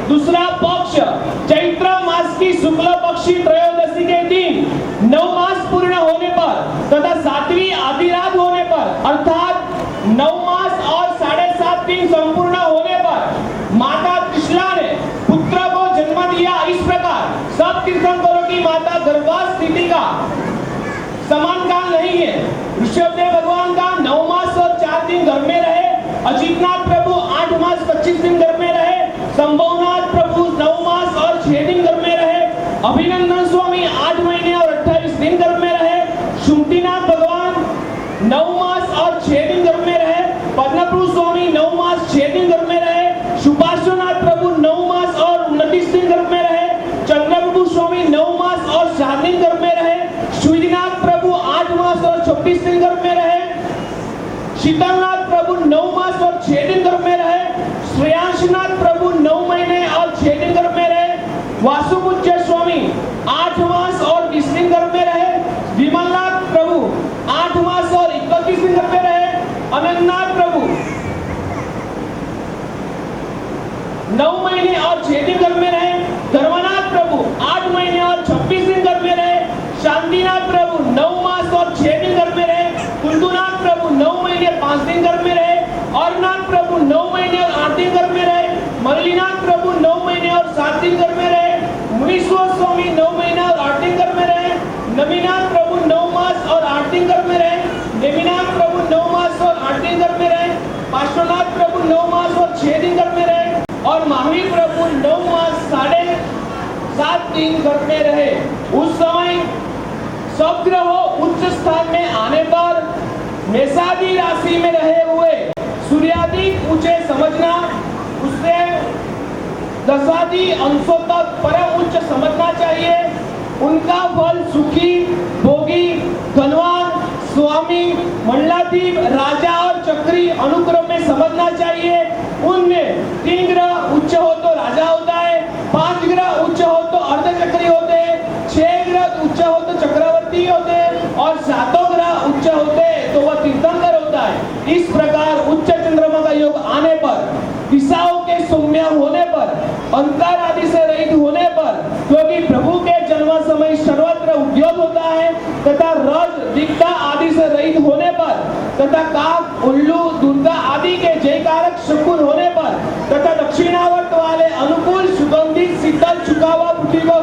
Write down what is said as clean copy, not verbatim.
दूसरा पक्ष चैत्र मास की शुक्ल पक्षी त्रयोदशी के दिन 9 मास पूर्ण होने पर तथा 7वीं आधी रात होने पर अर्थात 9 मास और 7.5 दिन संपूर्ण होने पर माता त्रिशला ने पुत्र को जन्म दिया। इस प्रकार सब तीर्थंकरों की माता गर्भावस्था स्थिति का समान काल नहीं है। ऋषभदेव भगवान का 9 मास और 4 दिन घर में रहे, अजितनाथ प्रभु 8 मास 25 दिन घर में रहे, संभवनाथ प्रभु 9 मास और 6 दिन घर में रहे, अभिनंदन स्वामी 8 महीने और 28 दिन घर में रहे, शुंठीनाथ भगवान 9 मास और 6 दिन घर में रहे, पद्मप्रभु स्वामी 9 मास 6 दिन घर में रहे, सुपार्श्वनाथ प्रभु 9 मास और 29 दिन घर में रहे, चंद्रप्रभु स्वामी 9 मास और 7 दिन घर में रहे, सूर्यनाथ प्रभु 8 मास और 26 दिन घर में रहे, शीतलनाथ प्रभु 9 मास और 6 दिन घर में रहे, श्रेयांशनाथ प्रभु 9 महीने और 6 दिन घर में रहे, वासुपूज्य स्वामी 8 मास और 20 दिन घर में रहे, विमलनाथ प्रभु 8 मास और 31 दिन घर में रहे, अनंतनाथ प्रभु 9 महीने और 6 दिन घर में रहे, धर्मनाथ प्रभु 8 महीने और 26 दिन घर में रहे, शांतिनाथ प्रभु 9 मास और 6 दिन घर में रहे, कुंदुनाथ प्रभु 9 महीने 5 दिन घर में रहे, औरनाथ प्रभु 9 महीने और 8 दिन घर में रहे, मरलीनाथ प्रभु 9 महीने और 7 दिन घर में रहे, मुनीश्वर स्वामी 9 महीने और 8 दिन घर में रहे, नमीनाथ प्रभु 9 मास और 8 दिन घर में रहे, नेमिनाथ प्रभु 9 मास और 8 दिन घर में रहे, पार्श्वनाथ प्रभु 9 मास और 6 दिन घर में रहे और महावीर प्रभु 9 मास 7.5 दिन घर में रहे। उस समय सब ग्रह उच्च स्थान में आने पर मेषादि राशि में रहे हुए सूर्याधिक ऊंचे समझना, उससे दशादि अंशों तक परम उच्च समझना चाहिए। उनका फल सुखी, भोगी, धनवान, स्वामी, मंडलाधीश, राजा और चक्री अनुक्रम में समझना चाहिए। उनमें 3 ग्रह उच्च हो तो राजा होता है, 5 ग्रह उच्च हो तो अर्धचक्री होते हैं, 6 ग्रह उच्च हो तो चक्रवर्ती होते हैं और 7 ग्रह उच्च होते तो वह तीर्थंकर होता है। इस प्रकार उच्च चंद्रमा का योग आने पर, दिशाओं के सौम्य होने पर, अंतर आदि से रहित होने पर, क्योंकि प्रभु के जन्म समय सर्वत्र उद्योग होता है तथा रज दिग्धा आदि से रहित होने पर तथा काक, उल्लू, दुर्गा आदि के जयकारक शकुन होने पर तथा दक्षिणावर्त वाले अनुकूल सुगंधित शीतल चुकावा पृथ्वी को